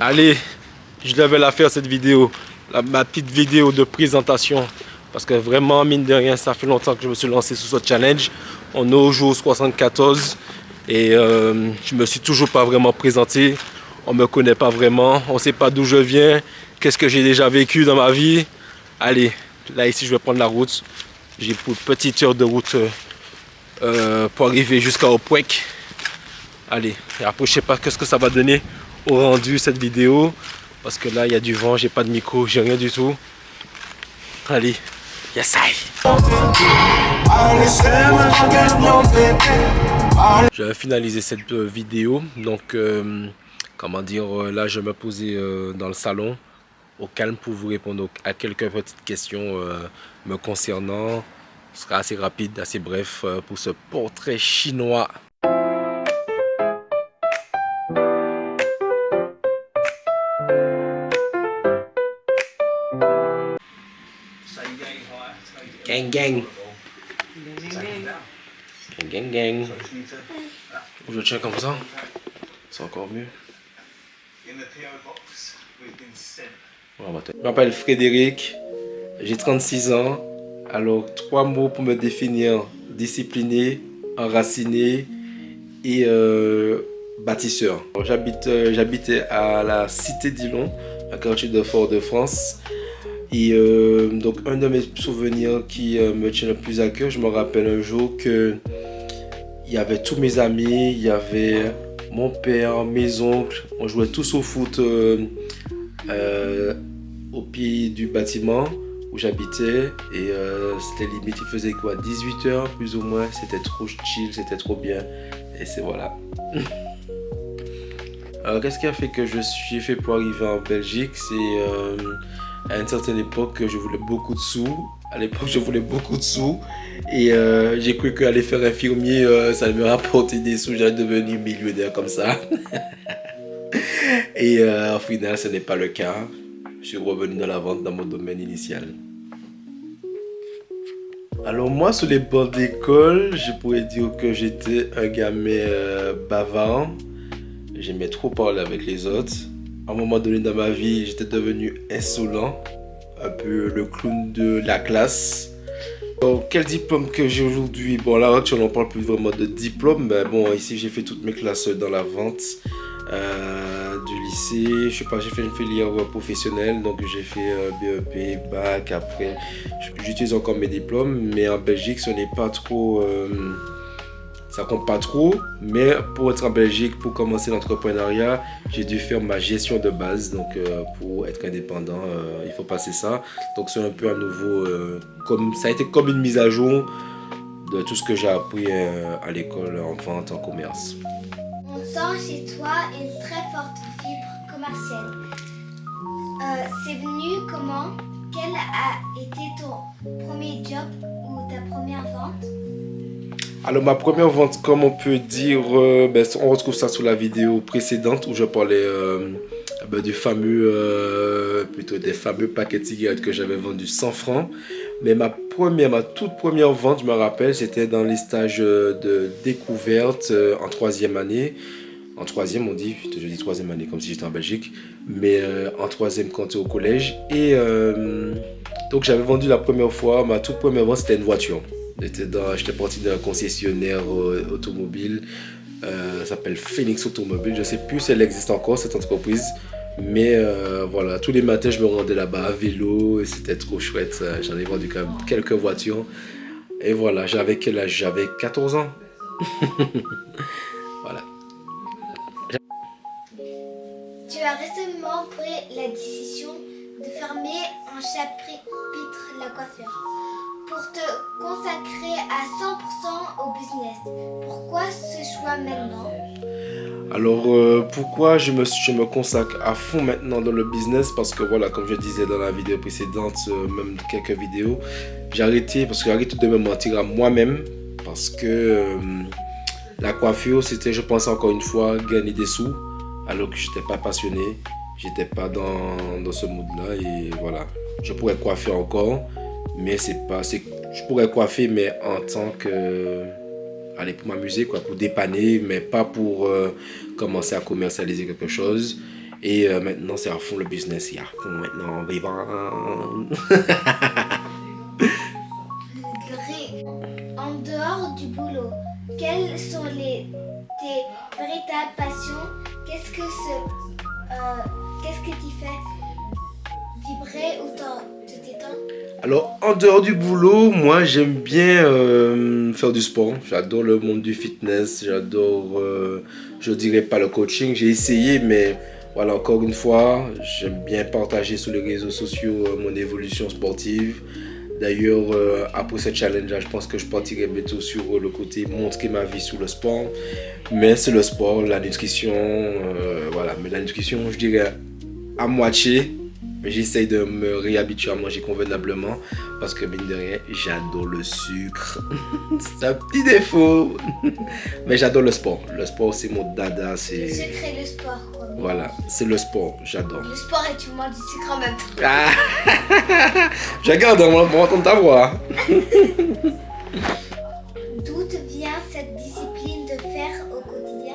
Allez, je devais la faire cette vidéo, ma petite vidéo de présentation. Parce que vraiment, mine de rien, ça fait longtemps que je me suis lancé sur ce challenge. On est au jour 74 et je me suis toujours pas vraiment présenté. On me connaît pas vraiment, on sait pas d'où je viens, qu'est-ce que j'ai déjà vécu dans ma vie. Allez, là ici je vais prendre la route. J'ai pour une petite heure de route pour arriver jusqu'à Opwek. Allez, et après je sais pas qu'est-ce que ça va donner au rendu cette vidéo. Parce que là il y a du vent, j'ai pas de micro, j'ai rien du tout. Allez, yes I. Je vais finaliser cette vidéo. Donc comment dire, là je vais me poser dans le salon au calme pour vous répondre à quelques petites questions me concernant. Ce sera assez rapide, assez bref pour ce portrait chinois. Gang gang. Gang gang gang. Je tiens comme ça. C'est encore mieux. Je m'appelle Frédéric. J'ai 36 ans. Alors, 3 mots pour me définir: discipliné, enraciné et bâtisseur. J'habitais à la Cité d'Ilon, un quartier de Fort-de-France. Et donc, un de mes souvenirs qui me tient le plus à cœur, je me rappelle un jour que il y avait tous mes amis, il y avait mon père, mes oncles, on jouait tous au foot au pied du bâtiment où j'habitais et c'était limite, il faisait quoi, 18h plus ou moins, c'était trop chill, c'était trop bien et c'est voilà. Alors qu'est-ce qui a fait que j'ai fait pour arriver en Belgique? C'est à une certaine époque que je voulais beaucoup de sous. À l'époque je voulais beaucoup de sous et j'ai cru qu'aller faire infirmier ça allait me rapporter des sous, j'allais devenir millionnaire comme ça. Et au final ce n'est pas le cas. Je suis revenu dans la vente dans mon domaine initial. Alors moi, sur les bancs d'école, je pourrais dire que j'étais un gamin bavard. J'aimais trop parler avec les autres. À un moment donné dans ma vie, j'étais devenu insolent, un peu le clown de la classe. Donc, quel diplôme que j'ai aujourd'hui? Bon, là, actuellement, on ne parle plus vraiment de diplôme, mais bon, ici, j'ai fait toutes mes classes dans la vente du lycée. Je sais pas, j'ai fait une filière professionnelle, donc j'ai fait BEP, bac. Après, j'utilise encore mes diplômes, mais en Belgique, ce n'est pas trop. Ça compte pas trop, mais pour être en Belgique, pour commencer l'entrepreneuriat, j'ai dû faire ma gestion de base. Donc pour être indépendant, il faut passer ça. Donc c'est un peu à nouveau, ça a été comme une mise à jour de tout ce que j'ai appris à l'école en vente, en commerce. On sent chez toi une très forte fibre commerciale. C'est venu comment? Quel a été ton premier job ou ta première vente? Alors ma première vente, comme on peut dire, on retrouve ça sous la vidéo précédente où je parlais du fameux, plutôt des fameux paquets de cigarettes que j'avais vendus 100 francs. Mais ma toute première vente, je me rappelle, c'était dans les stages de découverte en troisième année. En troisième, on dit, je dis troisième année comme si j'étais en Belgique, mais en troisième quand tu es au collège. Et donc j'avais vendu la première fois, ma toute première vente, c'était une voiture. J'étais parti d'un concessionnaire automobile, ça s'appelle Phoenix Automobile. Je ne sais plus si elle existe encore, cette entreprise. Mais voilà, tous les matins, je me rendais là-bas à vélo et c'était trop chouette. J'en ai vendu quand même quelques voitures. Et voilà, j'avais quel âge? J'avais 14 ans. Voilà. Tu as récemment pris la décision de fermer un chapitre la coiffure pour te consacrer à 100% au business. Pourquoi ce choix maintenant? Alors pourquoi je me consacre à fond maintenant dans le business? Parce que voilà, comme je disais dans la vidéo précédente, même quelques vidéos, j'ai arrêté parce que j'ai arrêté de me mentir à moi-même. Parce que la coiffure, c'était, je pense encore une fois, gagner des sous. Alors que je n'étais pas passionné, j'étais pas dans ce mood-là. Et voilà, je pourrais coiffer encore, mais je pourrais coiffer, mais en tant que... Allez, pour m'amuser, quoi, pour dépanner, mais pas pour commencer à commercialiser quelque chose. Et maintenant, c'est à fond le business. Et à fond maintenant, vivant. En dehors du boulot, quelles sont tes véritables passions? Qu'est-ce que tu fais vibrer ou te détendre? Alors, en dehors du boulot, moi, j'aime bien faire du sport. J'adore le monde du fitness. J'adore, je dirais pas le coaching. J'ai essayé, mais voilà, encore une fois, j'aime bien partager sur les réseaux sociaux mon évolution sportive. D'ailleurs, après ce challenge, je pense que je partirai bientôt sur le côté montrer ma vie sur le sport. Mais c'est le sport, la nutrition, voilà. Mais la nutrition, je dirais à moitié. Mais j'essaye de me réhabituer à manger convenablement parce que, mine de rien, j'adore le sucre. C'est un petit défaut. Mais j'adore le sport. Le sport, c'est mon dada. Le sucre et le sport, quoi. Voilà, c'est le sport, j'adore. Le sport et tu manges du sucre en même temps. Ah. Je regarde, on va entendre ta voix. D'où te vient cette discipline de faire au quotidien?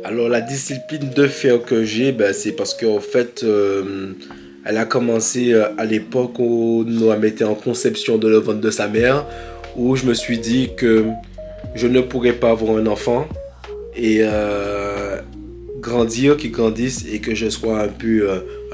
Alors, la discipline de faire que j'ai, c'est parce qu'en fait, elle a commencé à l'époque où Noam était en conception de le ventre de sa mère, où je me suis dit que je ne pourrais pas avoir un enfant et grandir, qu'il grandisse et que je sois un peu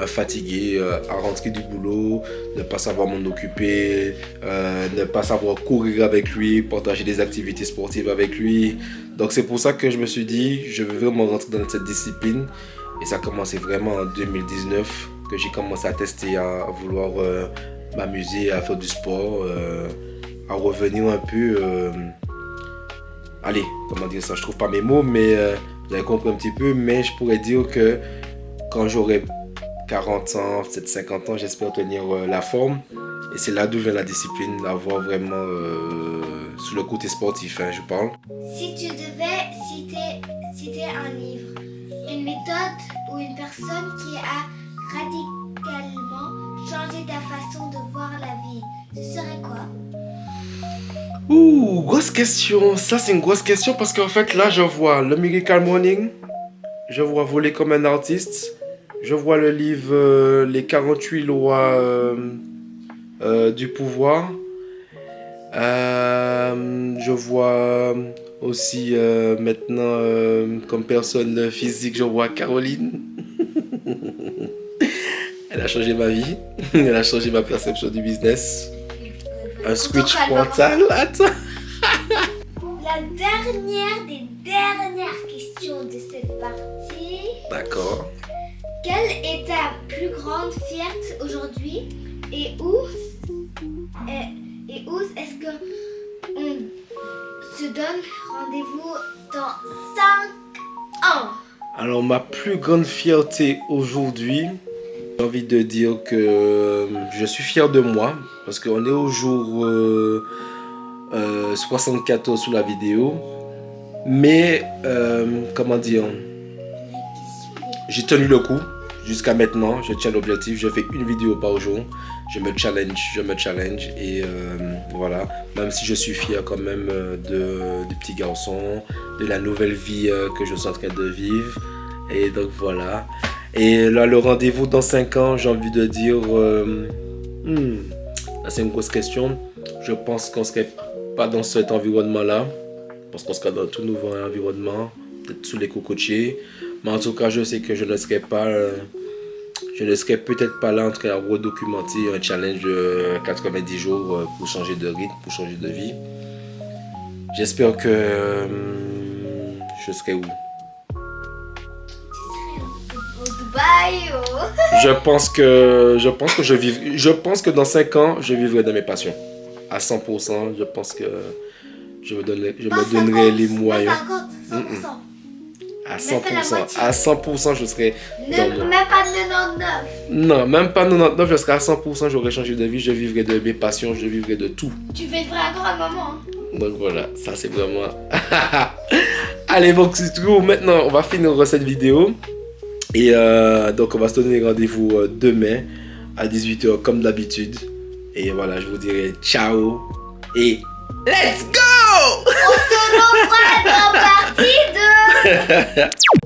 fatigué à rentrer du boulot, ne pas savoir m'en occuper, ne pas savoir courir avec lui, partager des activités sportives avec lui. Donc c'est pour ça que je me suis dit, je veux vraiment rentrer dans cette discipline. Et ça a commencé vraiment en 2019 que j'ai commencé à tester, à vouloir m'amuser, à faire du sport, à revenir un peu... allez, comment dire ça, je trouve pas mes mots, mais vous avez compris un petit peu. Mais je pourrais dire que quand j'aurai 40 ans, peut-être 50 ans, j'espère tenir la forme. Et c'est là d'où vient la discipline, d'avoir vraiment sur le côté sportif, je parle. Si tu devais citer un livre, une méthode ou une personne qui a radicalement changé ta façon de voir la vie, ce serait quoi? Ouh, grosse question. Ça, c'est une grosse question parce qu'en fait, là, je vois le Miracle Morning. Je vois Voler comme un artiste. Je vois le livre Les 48 lois du pouvoir. Je vois aussi maintenant, comme personne physique, je vois Caroline. Elle a changé ma vie. Elle a changé ma perception du business. Un switch frontal, attends. La dernière des dernières questions de cette partie. D'accord. Quelle est ta plus grande fierté aujourd'hui et où est-ce que on se donne rendez-vous dans 5 ans? Alors ma plus grande fierté aujourd'hui, j'ai envie de dire que je suis fier de moi parce qu'on est au jour 74 sous la vidéo. Mais comment dire, j'ai tenu le coup jusqu'à maintenant. Je tiens l'objectif, je fais une vidéo par jour. Je me challenge et voilà. Même si je suis fier quand même du petit garçon, de la nouvelle vie que je suis en train de vivre. Et donc voilà. Et là, le rendez-vous dans 5 ans, j'ai envie de dire... là, c'est une grosse question. Je pense qu'on ne serait pas dans cet environnement-là. Je pense qu'on serait dans un tout nouveau environnement. Peut-être sous les cocotiers. Mais en tout cas, je sais que je ne serais pas... je ne serais peut-être pas là en train de redocumenter un challenge de 90 jours pour changer de rythme, pour changer de vie. J'espère que... je serai où? Je pense que dans 5 ans, je vivrai de mes passions. À 100%, je pense que je me donnerai les moyens. 100%. À 100%. À 100%, je serai Même pas 99. Non, même pas 99, je serai à 100%, j'aurai changé de vie, je vivrai de mes passions, je vivrai de tout. Tu vivrais encore un moment. Donc voilà, ça c'est vraiment... Allez, donc c'est tout. Maintenant, on va finir cette vidéo. Et donc on va se donner rendez-vous demain à 18h comme d'habitude. Et voilà, je vous dirai ciao et let's go! On se revoit dans partie 2.